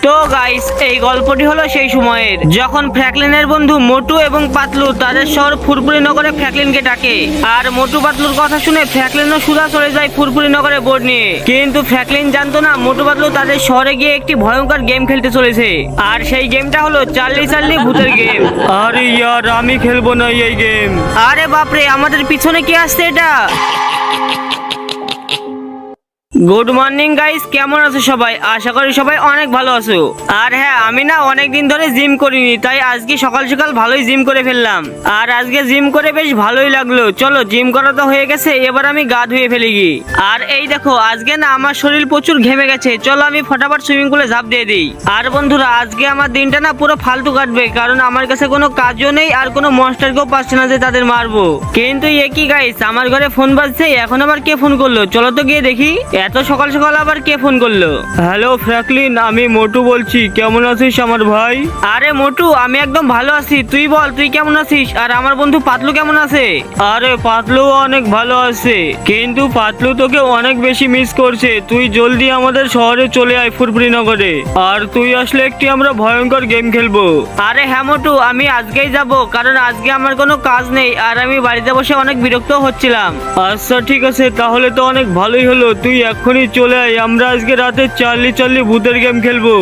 তো গাইস, এই গল্পটি হলো সেই সময়ের যখন ফ্র্যাঙ্কলিনের বন্ধু মোটু এবং পাতলু তাদের শহর ফুরফুরি নগরে ফ্র্যাঙ্কলিনকে ডাকে। আর মোটু পাতলুর কথা শুনে ফ্র্যাঙ্কলিনও সুদা চলে যায় ফুরফুরি নগরে বোর্ড নিয়ে। কিন্তু ফ্র্যাঙ্কলিন জানতো না মোটু পাতলু তাদের শহরে গিয়ে একটি ভয়ঙ্কর গেম খেলতে চলেছে। আর সেই গেমটা হলো চার্লি চার্লি ভূতের গেম। আরে ইয়ার, আমি খেলবো না এই গেম। আরে বাপরে, আমাদের পিছনে কি আসছে এটা? গুড মর্নিং গাইস, কেমন আছো সবাই? আশা করি সবাই অনেক ভালো আছো। আর হ্যাঁ, আমি না অনেকদিন ধরে জিম করিনি, তাই আজকে সকাল সকাল ভালোই জিম করে ফেললাম। আর আজকে জিম করে বেশ ভালোই লাগলো। চলো, জিম করা তো হয়ে গেছে, এবার আমি গা ধুয়ে ফেলি গি। আর এই দেখো, আজকে না আমার শরীর প্রচুর ঘেমে গেছে। চলো আমি ফটাফট সুইমিং পুলে ঝাঁপ দিয়ে দিই। আর বন্ধুরা, আজকে আমার দিনটা না পুরো ফালতু কাটবে, কারণ আমার কাছে কোনো কাজও নেই আর কোনো মনস্টারকেও পাচ্ছে না যে তাদের মারবো। কিন্তু এ কি গাইস, আমার ঘরে ফোন বাজছে, এখন আবার কে ফোন করলো? চলো তো গিয়ে দেখি। এত সকাল সকাল আবার কে ফোন করলো? হ্যালো ফ্র্যাঙ্কলিন, আমি মোটু বলছি। কেমন আছিস আমার ভাই? আরে মোটু, আমি একদম ভালো আছি। তুই বল, তুই কেমন আছিস? আর আমার বন্ধু পাতলু কেমন আছে? আরে পাতলু অনেক ভালো আছে, কিন্তু পাতলু তোকে অনেক বেশি মিস করছে। তুই জলদি আমাদের শহরে চলে আয় ফুরফুরি নগরে। আর তুই আসলে একটি আমরা ভয়ঙ্কর গেম খেলবো। আরে হ্যাঁ মোটু, আমি আজকেই যাব, কারণ আজকে আমার কোনো কাজ নেই আর আমি বাড়িতে বসে অনেক বিরক্ত হচ্ছিলাম। আচ্ছা ঠিক আছে, তাহলে তো অনেক ভালোই হলো। তুই এখনই চলে আয়, আমরা আজকে রাতে চার্লি চার্লি ভূতের গেম খেলবো।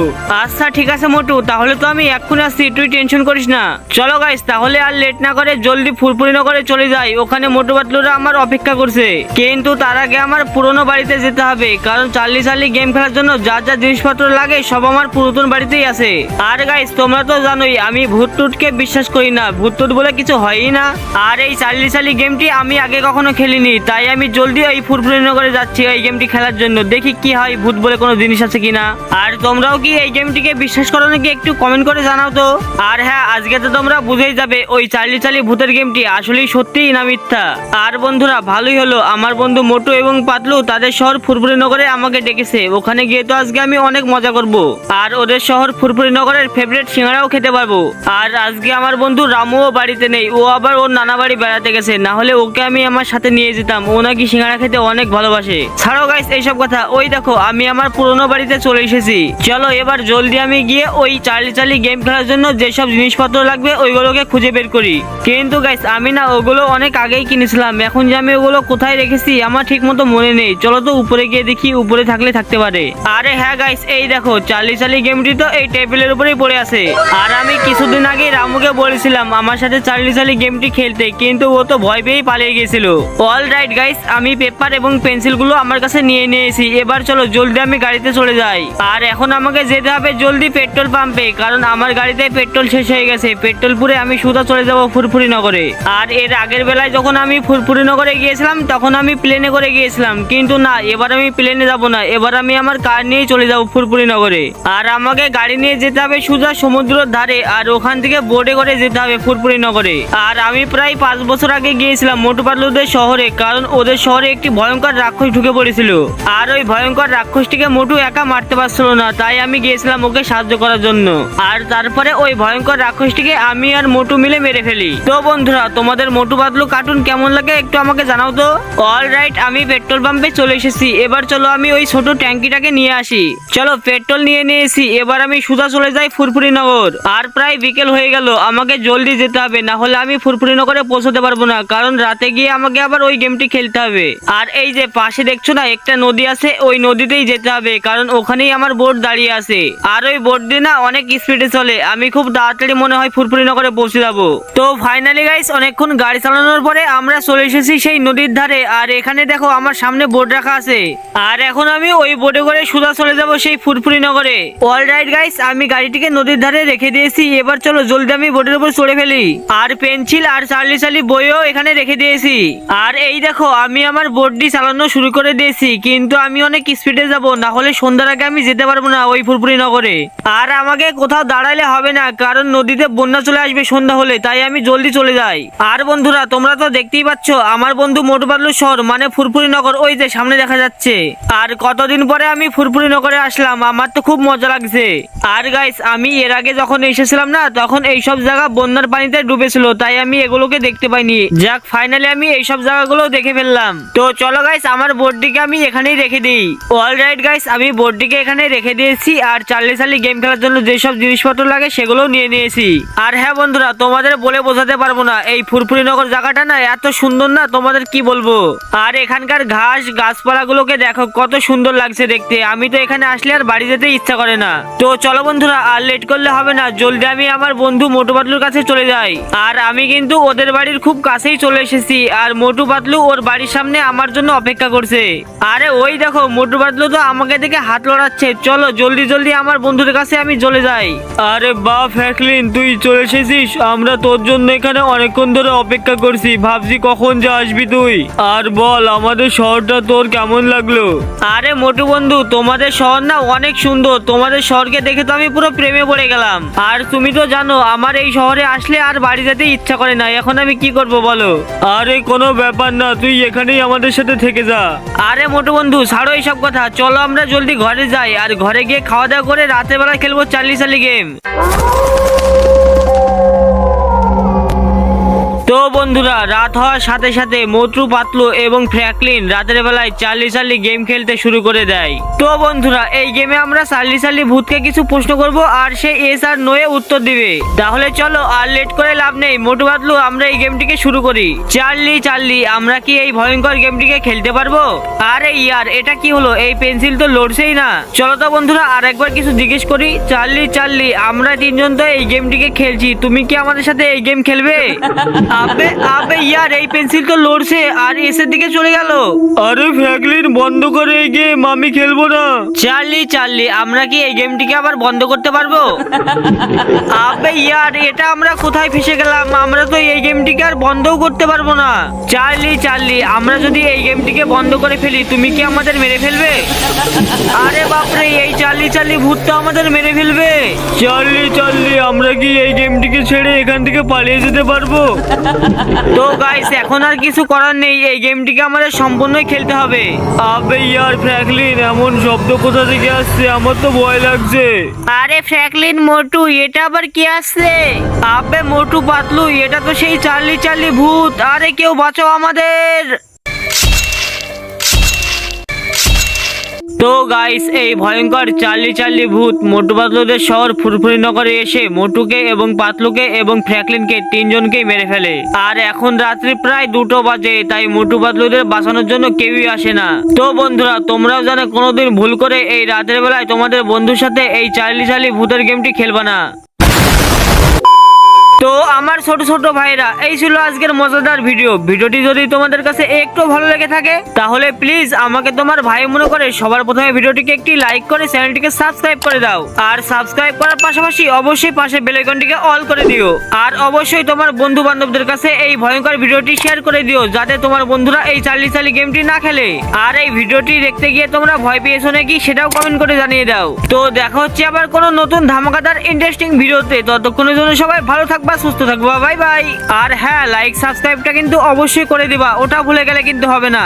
আচ্ছা ঠিক আছে মোটু, তাহলে তো আমি এক্ষুনি আসছি, তুই টেনশন করিস না। চলো গাইস, তাহলে আর লেট না করে জলদি ফুরফুরি নগরে চলে যাই। ওখানে মোটু পাতলুরা আমার অপেক্ষা করছে। কিন্তু তার আগে আমার পুরনো বাড়িতে যেতে হবে, কারণ চার্লি চার্লি গেম খেলার জন্য যা যা জিনিসপত্র লাগে সব আমার পুরাতন বাড়িতেই আছে। আর গাইস, তোমরা তো জানোই আমি ভূত টুটকে বিশ্বাস করি না, ভূত টুট বলে কিছু হয়ই না। আর এই চার্লি চার্লি গেমটি আমি আগে কখনো খেলিনি, তাই আমি জলদি এই ফুরফুরি নগরে যাচ্ছি এই গেমটি খেলার জন্য। দেখি কি হয়, ভূত বলে কোনো জিনিস আছে কিনা। আর তোমরাও কি এই গেমটিকে বিশ্বাস করো নাকি একটু কমেন্ট করে জানাও তো। আর হ্যাঁ, আজকে তো তোমরা বুঝেই যাবে ওই চার্লি চার্লি ভূতের গেমটি আসলেই সত্যিই না মিথ্যা। আর বন্ধুরা, ভালোই হলো আমার বন্ধু মোটু এবং পাতলু তাদের শহর ফুরফুরি নগরে আমাকে ডেকেছে। ওখানে গিয়ে তো আজকে আমি অনেক মজা করব আর ওদের শহর ফুরফুরি নগরের ফেভারিট সিঙ্গারাও খেতে পারবো। আর আজকে আমার বন্ধু রামুও বাড়িতে নেই, ও আবার ওর নানা বাড়ি বেড়াতে গেছে, না হলে ওকে আমি আমার সাথে নিয়ে যেতাম। ও নাকি সিঙ্গারা খেতে অনেক ভালোবাসে। ছাড়ো গাইস এইসব কথা, ওই দেখো আমি আমার পুরনো বাড়িতে চলে এসেছি। চলো এবার জলদি আমি গিয়ে ওই চার্লি চার্লি গেম খেলার জন্য যেসব জিনিসপত্র লাগবে ওইগুলোকে খুঁজে বের করি। কিন্তু গাইস, আমি না ওগুলো অনেক আগেই কিনেছিলাম, এখন যে আমি ওগুলো কোথায় রেখেছি আমার ঠিক মতো মনে নেই। চলো তো উপরে গিয়ে দেখি, উপরে থাকলে থাকতে পারে। আরে হ্যাঁ গাইস, এই দেখো চার্লি চার্লি গেমটি তো এই টেবিলের উপরেই পড়ে আছে। আর আমি কিছুদিন আগে রামুকে বলেছিলাম আমার সাথে চার্লি চার্লি গেমটি খেলতে, কিন্তু ও তো ভয় পেয়েই পালিয়ে গিয়েছিল। অল রাইট গাইস, আমি পেপার এবং পেন্সিল গুলো আমার কাছে নিয়ে নিয়েছি। এবার চলো জলদি আমি গাড়িতে চলে যাই। আর এখন আমাকে যেতে হবে জলদি পেট্রোল পাম্পে, কারণ আমার গাড়িতে পেট্রোল শেষ হয়ে গেছে। পেট্রোল পুরে আমি সোজা চলে যাব ফুরফুরি নগরে। আর এর আগের বেলায় যখন আমি ফুরফুরি নগরে গিয়েছিলাম তখন আমি প্লেনে করে গিয়েছিলাম, কিন্তু না, এবার আমি প্লেনে যাব না, এবার আমি আমার কার নিয়ে চলে যাব ফুরফুরি নগরে। আর আমাকে গাড়ি নিয়ে যেতে হবে সোজা সমুদ্রের ধারে, আর ওখান থেকে বোটে করে যেতে হবে ফুরফুরি নগরে। আর আমি প্রায় 5 বছর আগে গিয়েছিলাম মোটু পাতলুদের শহরে, কারণ ওদের শহরে একটি ভয়ঙ্কর রাক্ষস ঢুকে পড়েছিল। আর ওই ভয়ঙ্কর রাক্ষসটিকে মোটু একা মারতে পারছিল না, তাই আমি গিয়েছিলাম ওকে সাহায্য করার জন্য। আর তারপরে ওই ভয়ঙ্কর রাক্ষসটিকে আমি আর মোটু মিলে মেরে ফেলি। তো বন্ধুরা, তোমাদের মোটু পাতলু কার্টুন কেমন লাগে একটু আমাকে জানাও তো। অল রাইট, আমি পেট্রোল পাম্পে চলে এসেছি। এবার চলো আমি ওই ছোট ট্যাঙ্কিটাকে নিয়ে আসি। চলো পেট্রোল নিয়ে নিয়েছি, এবার আমি সোজা চলে যাই ফুরফুরি নগর। আর প্রায় বিকেল হয়ে গেল, আমাকে জলদি যেতে হবে, না হলে আমি ফুরফুরি নগরে পৌঁছতে পারবো না, কারণ রাতে গিয়ে আমাকে আবার ওই গেমটি খেলতে হবে। আর এই যে পাশে দেখছো না একটা নদী আছে, ওই নদীতেই যেতে হবে, কারণ ওখানেই আমার বোট দাঁড়িয়ে আছে। আর ওই বোট দিয়ে না অনেক স্পিডে চলে, আমি খুব তাড়াতাড়ি মনে হয় ফুরফুরি নগরে পৌঁছে যাবো। তো ফাইনালি গাইস, অনেকক্ষণ গাড়ি চালানোর পরে আমরা চলে এসেছি সেই নদীর ধারে। আর এখানে দেখো আমার সামনে বোট রাখা আছে, আর এখন আমি ওই বোটে করে সোজা চলে যাব সেই ফুরফুরি নগরে। অল রাইট গাইস, আমি গাড়িটিকে নদীর ধারে রেখে দিয়েছি। এবার চলো জলদি আমি বোটের উপর চড়ে ফেলি। আর পেন্সিল আর চার্লি চার্লি বইও এখানে রেখে দিয়েছি। আর এই দেখো আমি আমার বোটটি চালানো শুরু করে দিয়েছি, কিন্তু আমি অনেক স্পিডে যাব, না হলে সন্ধ্যার আগে আমি যেতে পারবো না ওই ফুরফুরি নগরে। আর আমাকে কোথাও দাঁড়ালে হবে না, কারণ নদীতে বন্যা চলে আসবে সন্ধ্যা হলে, তাই আমি জলদি চলে যাই। আর বন্ধুরা, তোমরা তো দেখতেই পাচ্ছ আমার বন্ধু মোটু পাতলুর শহর মানে ফুরফুরি নগর ওই যে সামনে দেখা যাচ্ছে। আর কতদিন পরে আমি ফুরফুরি নগরে আসলাম, আমার তো খুব মজা লাগছে। আর গাইস, আমি এর আগে যখন এসেছিলাম না, তখন এইসব জায়গা বন্যার পানিতে ডুবেছিল, তাই আমি এগুলোকে দেখতে পাইনি। যাক, ফাইনালি আমি এইসব জায়গাগুলো দেখে ফেললাম। তো চলো গাইস, আমার বোটটিকে আমি এখানে এখানেই রেখে দিই। অলরাইট গাইস, আমি বোর্ডটিকে এখানে রেখে দিয়েছি আর চার্লি চার্লি গেম খেলার জন্য যেসব জিনিসপত্র লাগে সেগুলোও নিয়ে নিয়েছি। আর হ্যাঁ বন্ধুরা, তোমাদের বলে বোঝাতে পারবো না, এই ফুরফুরিনগর জায়গাটা না এত সুন্দর না, তোমাদের কি বলবো। আর এখানকার ঘাস গাছপালাগুলোকে দেখো কত সুন্দর লাগছে দেখতে। আমি তো এখানে আসলে আর বাড়ি যেতে ইচ্ছা করে না। তো চলো বন্ধুরা, আর লেট করলে হবে না, জলদি আমি আমার বন্ধু মোটু পাতলুর কাছে চলে যাই। আর আমি কিন্তু ওদের বাড়ির খুব কাছেই চলে এসেছি আর মোটু পাতলু ওর বাড়ির সামনে আমার জন্য অপেক্ষা করছে। আরে ওই দেখো, মোটু পাতলু তো আমাকে দেখে হাত লড়াচ্ছে। চলো জলদি জলদি আমার বন্ধুদের কাছে আমি চলে যাই। আরে বাহ ফ্র্যাঙ্কলিন, তুই চলে এসেছিস। আমরা তোর জন্য এখানে অনেকক্ষণ ধরে অপেক্ষা করছি, ভাবছি কখন যে আসবি তুই। আর বল, আমাদের শহরটা তোর কেমন লাগলো? আরে মোটু বন্ধু, তোমাদের শহর না অনেক সুন্দর। তোমাদের শহরকে দেখে তো আমি পুরো প্রেমে পড়ে গেলাম। আর তুমি তো জানো আমার এই শহরে আসলে আর বাড়ি যেতে ইচ্ছা করে না। এখন আমি কি করব বলো? আরে কোনো ব্যাপার না, তুই এখানেই আমাদের সাথে থেকে যা। আরে মোটু বন্ধু, ছাড়ো এইসব কথা, চলো আমরা জলদি ঘরে যাই আর ঘরে গিয়ে খাওয়া দাওয়া করে রাতের বেলা খেলবো চার্লি চার্লি গেম। তো বন্ধুরা, রাত হওয়ার সাথে সাথে মোটু পাতলু এবং ফ্র্যাঙ্কলিন রাতের বেলায় চার্লি চার্লি গেম খেলতে শুরু করে দেয়। তো বন্ধুরা, এই গেমে আমরা চার্লি চার্লি ভূতকে কিছু প্রশ্ন করব আর সে এস আর নো এ উত্তর দিবে। তাহলে চলো আর লেট করে লাভ নেই, মোটু পাতলু আমরা এই গেমটিকে শুরু করি। চার্লি চার্লি, আমরা কি এই ভয়ঙ্কর গেমটিকে খেলতে পারবো? আরে ইয়ার, এটা কি হলো? এই পেন্সিল তো লড়ছেই না। চলো তো বন্ধুরা আর একবার কিছু জিজ্ঞেস করি। চার্লি চার্লি, আমরা তিনজন তো এই গেমটিকে খেলছি, তুমি কি আমাদের সাথে এই গেম খেলবে? আবে আবে ইয়ার, এই পেন্সিল তো লড়ছে আর এসের দিকে চলে গেল। আরে ফ্র্যাঙ্কলিন, বন্ধ করে এই গেম, আমি খেলবো না। চার্লি চার্লি, আমরা কি এই গেমটিকে আবার বন্ধ করতে পারবো? আবে ইয়ার, এটা আমরা কোথায় ফেসে গেলাম? আমরা তো এই গেমটিকে আর বন্ধও করতে পারবো না। চার্লি চার্লি, আমরা যদি এই গেমটিকে বন্ধ করে ফেলি, তুমি কি আমাদের মেরে ফেলবে? আরে বাপরে, এই চার্লি চার্লি ভূত তো আমাদের মেরে ফেলবে। চার্লি চার্লি, আমরা কি এই গেমটিকে ছেড়ে এখান থেকে পালিয়ে যেতে পারবো? তো গাইস, এখন আর কিছু করার নেই, এই গেমটিকে আমাদের সম্পূর্ণই খেলতে হবে। আবে ইয়ার ফ্র্যাঙ্কলিন, এমন শব্দ কোথা থেকে আসছে? আমার তো ভয় লাগছে। আরে ফ্র্যাঙ্কলিন, মোটু, এটা আবার কি আসছে? আবে মোটু পাতলু, এটা তো সেই চার্লি চার্লি ভূত। আরে কেউ বাঁচাও আমাদের। তো গাইস, এই ভয়ঙ্কর চার্লি চার্লি ভূত মোটু পাতলুদের শহর ফুরফুরিনগরে এসে মোটুকে এবং পাতলুকে এবং ফ্র্যাঙ্কলিনকে তিনজনকেই মেরে ফেলে। আর এখন রাত্রি প্রায় 2টো বাজে, তাই মোটু পাতলুদের বাঁচানোর জন্য কেউই আসে না। তো বন্ধুরা, তোমরাও জানো কোনোদিন ভুল করে এই রাতের বেলায় তোমাদের বন্ধুর সাথে এই চার্লি চার্লি ভূতের গেমটি খেলবা না। তো আমার ছোট ছোট ভাইরা, এই ছিল আজকের মজাদার ভিডিওটি যদি তোমাদের কাছে একটু ভালো লেগে থাকে তাহলে প্লিজ আমাকে তোমার ভাই মনে করে সবার প্রথমে ভিডিওটিকে একটি লাইক করে চ্যানেলটিকে সাবস্ক্রাইব করে দাও। আর সাবস্ক্রাইব করার পাশাপাশি অবশ্যই পাশে বেল আইকনটিকে অল করে দিও। আর অবশ্যই তোমার বন্ধু বান্ধবদের কাছে এই ভয়ঙ্কর ভিডিওটি শেয়ার করে দিও, যাতে তোমার বন্ধুরা এই চার্লি চার্লি গেমটি না খেলে। আর এই ভিডিওটি দেখতে গিয়ে তোমরা ভয় পেয়েছো নাকি সেটাও কমেন্ট করে জানিয়ে দাও। তো দেখা হচ্ছে আবার কোনো নতুন ধামাকাদার ইন্টারেস্টিং ভিডিওতে। ততক্ষণের জন্য সবাই ভালো থাকবা, সুস্থ থাকবা, বাই বাই। আর হ্যাঁ, লাইক সাবস্ক্রাইবটা কিন্তু অবশ্যই করে দিবা, ওটা ভুলে গেলে কিন্তু হবে না।